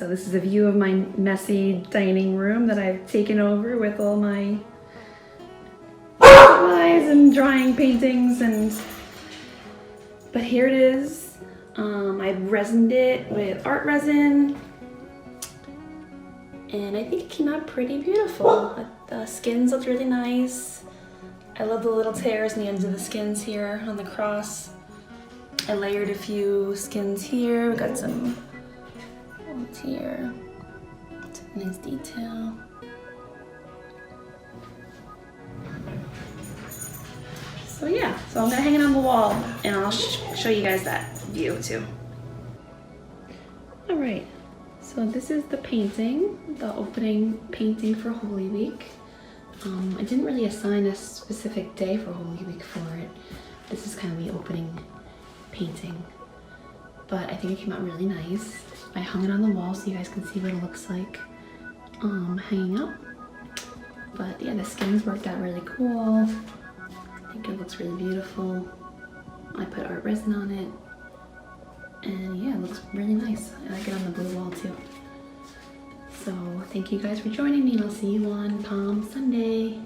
So this is a view of my messy dining room that I've taken over with all my supplies and drying paintings, but here it is. I've resined it with art resin, and I think it came out pretty beautiful. The skins looked really nice. I love the little tears in the ends of the skins here on the cross. I layered a few skins here. We got some ones here. Some nice detail. So yeah, so I'm gonna hang it on the wall and I'll show you guys that view too. All right, so this is the painting, the opening painting for Holy Week. I didn't really assign a specific day for Holy Week for it. This is kind of the opening painting, but I think it came out really nice. I hung it on the wall so you guys can see what it looks like hanging up. But yeah, the skins worked out really cool. I think it looks really beautiful. I put art resin on it, and yeah, it looks really nice. I like it on the blue wall too. So thank you guys for joining me, and I'll see you on Palm Sunday.